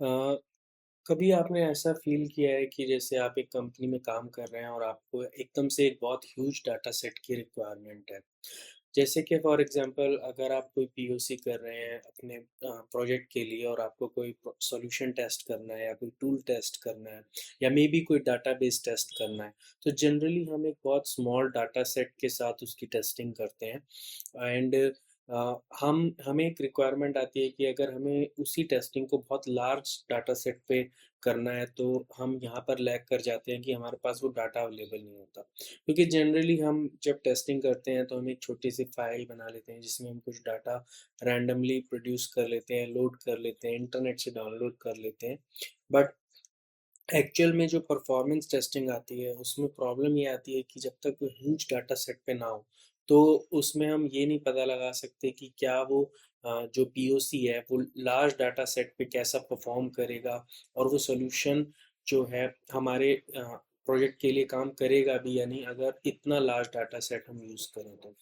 अ, कभी आपने ऐसा फ़ील किया है कि जैसे आप एक कंपनी में काम कर रहे हैं और आपको एकदम से एक बहुत ह्यूज डाटा सेट की रिक्वायरमेंट है। जैसे कि फॉर एग्ज़ाम्पल अगर आप कोई पीओसी कर रहे हैं अपने प्रोजेक्ट के लिए और आपको कोई सॉल्यूशन टेस्ट करना है या कोई टूल टेस्ट करना है या मे बी कोई डाटाबेस टेस्ट करना है, तो जनरली हम एक बहुत स्मॉल डाटा सेट के साथ उसकी टेस्टिंग करते हैं एंड हमें एक रिक्वायरमेंट आती है कि अगर हमें उसी टेस्टिंग को बहुत लार्ज डाटा सेट पे करना है तो हम यहाँ पर लैग कर जाते हैं कि हमारे पास वो डाटा अवेलेबल नहीं होता। क्योंकि जनरली हम जब टेस्टिंग करते हैं तो हम एक छोटी सी फाइल बना लेते हैं जिसमें हम कुछ डाटा रैंडमली प्रोड्यूस कर लेते हैं, लोड कर लेते हैं, इंटरनेट से डाउनलोड कर लेते हैं। बट एक्चुअल में जो परफॉर्मेंस टेस्टिंग आती है, उसमें प्रॉब्लम ये आती है कि जब तक वो ह्यूज डाटा सेट पे ना हो, तो उसमें हम ये नहीं पता लगा सकते कि क्या वो जो पीओसी है, वो लार्ज डाटा सेट पे कैसा परफॉर्म करेगा और वो सॉल्यूशन जो है हमारे प्रोजेक्ट के लिए काम करेगा भी या नहीं, अगर इतना लार्ज डाटा सेट हम यूज़ करें तो।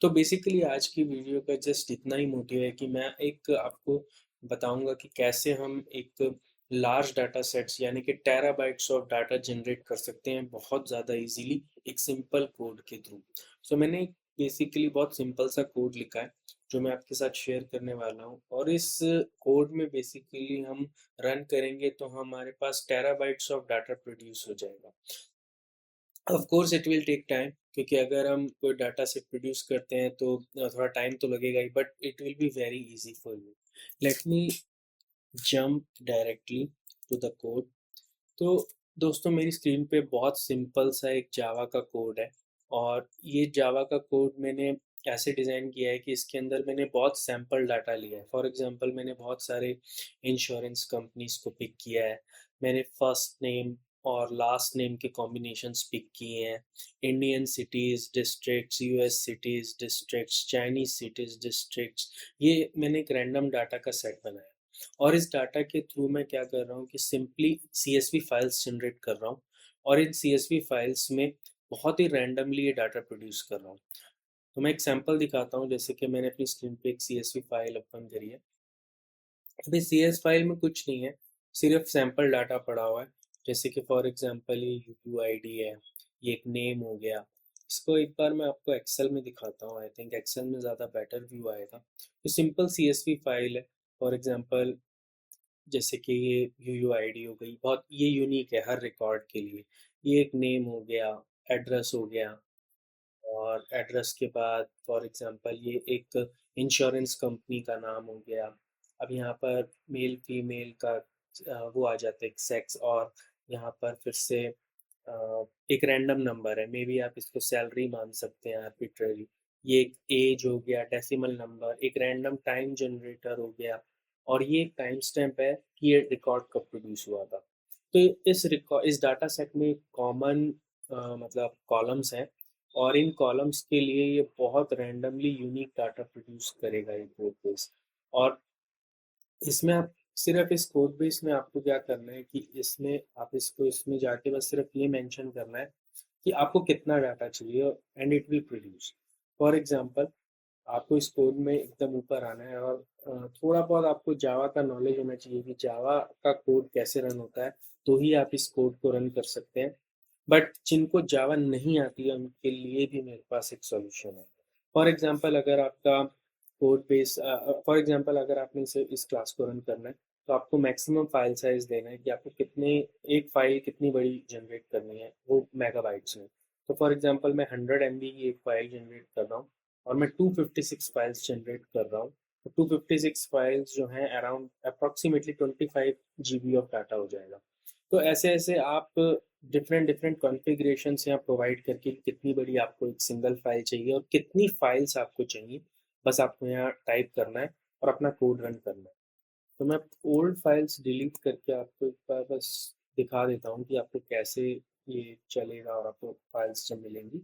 तो बेसिकली आज की वीडियो का जस्ट इतना ही मोटिव है कि मैं एक आपको बताऊँगा कि कैसे हम एक लार्ज डाटा सेट्स यानी कि टेराबाइट्स ऑफ डाटा जनरेट कर सकते हैं बहुत ज़्यादा इजीली एक सिंपल कोड के थ्रू। सो मैंने बेसिकली बहुत सिंपल सा कोड लिखा है जो मैं आपके साथ शेयर करने वाला हूँ और इस कोड में बेसिकली हम रन करेंगे तो हमारे पास टेराबाइट्स ऑफ डाटा प्रोड्यूस हो जाएगा। Of course it will take time क्योंकि अगर हम कोई डाटा सेट प्रोड्यूस करते हैं तो थोड़ा टाइम तो लगेगा ही but it will be very easy for you. Let me jump directly to the code. तो दोस्तों मेरी स्क्रीन पे बहुत सिंपल सा एक जावा का कोड है और ये जावा का कोड मैंने ऐसे डिज़ाइन किया है कि इसके अंदर मैंने बहुत सैंपल डाटा लिया है। फॉर एग्जांपल मैंने बहुत सारे इंश्योरेंस कंपनीज़ को पिक किया है। मैंने फर्स्ट नेम और लास्ट नेम के कॉम्बिनेशंस पिक किए हैं। Indian cities, districts, US cities, districts, Chinese cities, districts, ये मैंने एक रैंडम डाटा का सेट बनाया। और इस डाटा के थ्रू मैं क्या कर रहा हूँ कि सिंपली सीएसवी फाइल्स जनरेट कर रहा हूँ और इन सीएसवी फाइल्स में बहुत ही रैंडमली ये डाटा प्रोड्यूस कर रहा हूँ। तो मैं एक सैंपल दिखाता हूँ जैसे कि मैंने अपनी स्क्रीन पे एक सीएसवी फाइल ओपन करी है। अभी सीएस फाइल में कुछ नहीं है, सिर्फ सैंपल डाटा पड़ा हुआ है। जैसे कि फॉर एग्जांपल ये यूआईडी है, ये एक नेम हो गया। इसको एक बार मैं आपको एक्सेल में दिखाता हूँ, आई थिंक एक्सेल में ज़्यादा बेटर व्यू आएगा। तो सिंपल सीएसवी फाइल है। फॉर एग्जांपल जैसे कि ये यूयूआईडी हो गई, बहुत ये यूनिक है हर रिकॉर्ड के लिए। ये एक नेम हो गया, एड्रेस हो गया और एड्रेस के बाद फॉर एग्जांपल ये एक इंश्योरेंस कंपनी का नाम हो गया। अब यहाँ पर मेल फीमेल का वो आ जाता है एक सेक्स और यहाँ पर फिर से एक रैंडम नंबर है, मे बी आप इसको सैलरी मान सकते हैं आर्बिट्रेरी। ये एक एज हो गया, डेसिमल नंबर, एक रैंडम टाइम जनरेटर हो गया और ये एक टाइम स्टैम्प है कि ये रिकॉर्ड कब प्रोड्यूस हुआ था। तो इस डाटा सेट में कॉमन मतलब कॉलम्स हैं और इन कॉलम्स के लिए ये बहुत रैंडमली यूनिक डाटा प्रोड्यूस करेगा ये कोड बेस। और इसमें आप सिर्फ इस कोड बेस में आपको क्या करना है कि इसमें आप इसको इसमें जाके बस सिर्फ ये मेंशन करना है कि आपको कितना डाटा चाहिए and it will produce. For example आपको इस कोड में एकदम ऊपर आना है और थोड़ा बहुत आपको जावा का नॉलेज होना चाहिए कि जावा का कोड कैसे रन होता है, तो ही आप इस कोड को रन कर सकते हैं। बट जिनको जावा नहीं आती है उनके लिए भी मेरे पास एक सॉल्यूशन है। फॉर एग्जांपल अगर आपका कोड बेस फॉर एग्जांपल अगर आपने इसे इस क्लास को रन करना है, तो आपको मैक्सिमम फाइल साइज़ देना है कि आपको कितने एक फाइल कितनी बड़ी जनरेट करनी है, वो मेगाबाइट्स में। तो फॉर एग्जांपल मैं 100 एमबी की एक फाइल जनरेट कर रहा हूँ और मैं 256 फाइल्स जनरेट कर रहा हूँ। तो 256 फाइल्स जो हैं around approximately 25 GB of data हो जाएगा। तो ऐसे-ऐसे आप डिफरेंट डिफरेंट कॉन्फ़िगरेशंस यहाँ प्रोवाइड करके कितनी बड़ी आपको एक सिंगल फाइल चाहिए और कितनी फाइल्स आपको चाहिए, बस आपको यहाँ टाइप करना है और अपना कोड रन करना है। तो मैं ओल्ड फाइल्स डिलीट करके आपको एक बार बस दिखा देता हूँ कि आपको कैसे ये चलेगा और आपको फाइल्स जब मिलेंगी।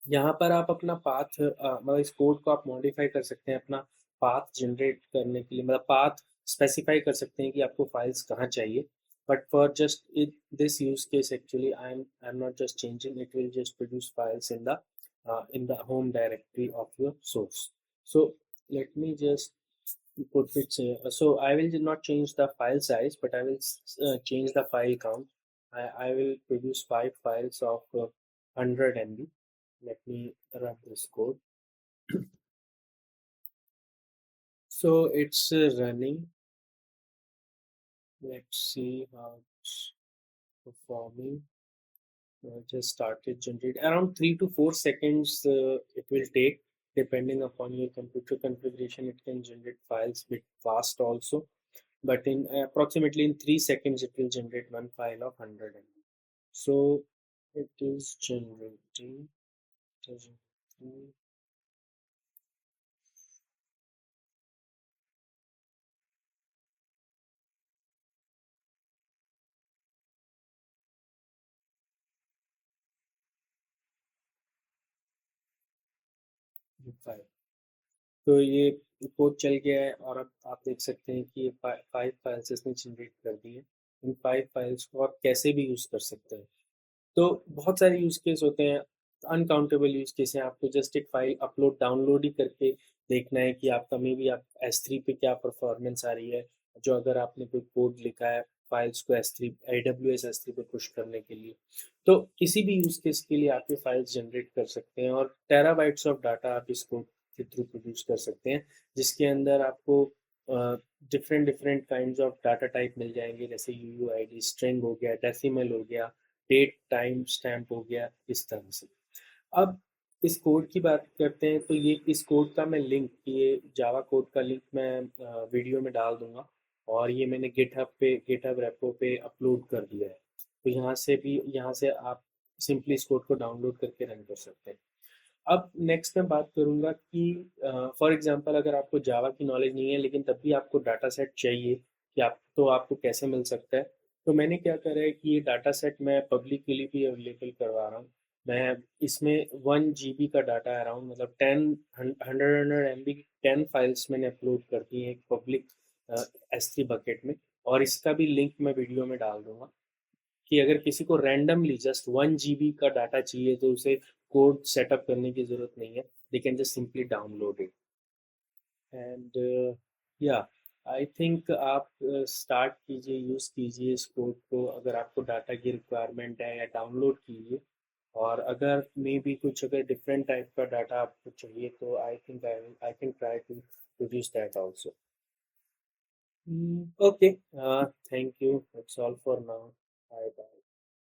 यहाँ पर आप अपना पाथ मतलब इस कोड को आप मॉडिफाई कर सकते हैं अपना पाथ जनरेट करने के लिए, मतलब पाथ स्पेसिफाई कर सकते हैं कि आपको फाइल्स कहाँ चाहिए। But for just it this use case actually I am not just changing, it will just produce files in the home directory of your source. So let me just Put it, so I will not change the file size, but I will change the file count. I will produce 5 files of 100 MB. Let me run this code. So it's running. Let's see how it's performing. Just started generate around 3 to 4 seconds. It will take depending upon your computer configuration. It can generate files bit fast also, but in approximately in 3 seconds it will generate one file of 100 MB. So it is generating. It is generating the file. तो ये code चल गया है और अब आप देख सकते हैं कि ये 5 फाइल्स इसने जनरेट कर दी है। इन 5 फाइल्स को आप कैसे भी यूज़ कर सकते हैं। तो बहुत सारे यूज़ केस होते हैं, अनकाउंटेबल यूज़ केस हैं। आपको जस्ट एक फ़ाइल अपलोड डाउनलोड ही करके देखना है कि आपका मेबी आप एस3 पे क्या परफ़ॉर्मेंस आ रही है। जो अगर आपने कोई कोड लिखा है फ़ाइल्स को एस3 एडब्ल्यूएस एस3 पे पुश करने के लिए, तो किसी भी यूज़ केस के लिए आप ये फ़ाइल्स जनरेट कर सकते हैं और टेराबाइट्स ऑफ डाटा आप इस कोड के थ्रू प्रोड्यूस कर सकते हैं, जिसके अंदर आपको different different kinds of data type मिल जाएँगे, जैसे यूयूआईडी, स्ट्रिंग हो गया, डेसिमल हो गया, डेट टाइम स्टैम्प हो गया, इस तरह से। अब इस कोड की बात करते हैं, तो ये इस कोड का मैं लिंक, ये जावा कोड का लिंक मैं वीडियो में डाल दूंगा, और ये मैंने गिटहब रेपो पे अपलोड कर दिया है। तो यहाँ से आप सिंपली इस कोड को डाउनलोड करके रन कर सकते हैं। अब नेक्स्ट मैं बात करूँगा कि फॉर एग्जांपल अगर आपको जावा की नॉलेज नहीं है लेकिन तब भी आपको डाटा सेट चाहिए कि आप, तो आपको कैसे मिल सकता है। तो मैंने क्या करा है कि ये डाटा सेट मैं पब्लिकली भी अवेलेबल करवा रहा हूँ। मैं इसमें 1 GB का डाटा अराउंड, मतलब 10 100 MB 10 फाइल्स मैंने अपलोड कर दी है एक पब्लिक S3 बकेट में, और इसका भी लिंक मैं वीडियो में डाल दूंगा कि अगर किसी को रैंडमली जस्ट 1 GB का डाटा चाहिए तो उसे कोड सेटअप करने की ज़रूरत नहीं है। They can just simply download it. And या आई थिंक आप स्टार्ट कीजिए, यूज़ कीजिए इस कोड को अगर आपको डाटा की रिक्वायरमेंट है, या डाउनलोड कीजिए। और अगर मे बी कुछ अगर डिफरेंट टाइप का डाटा आपको चाहिए तो I think I can try to produce that also. Okay, thank you, that's all for now. Bye bye.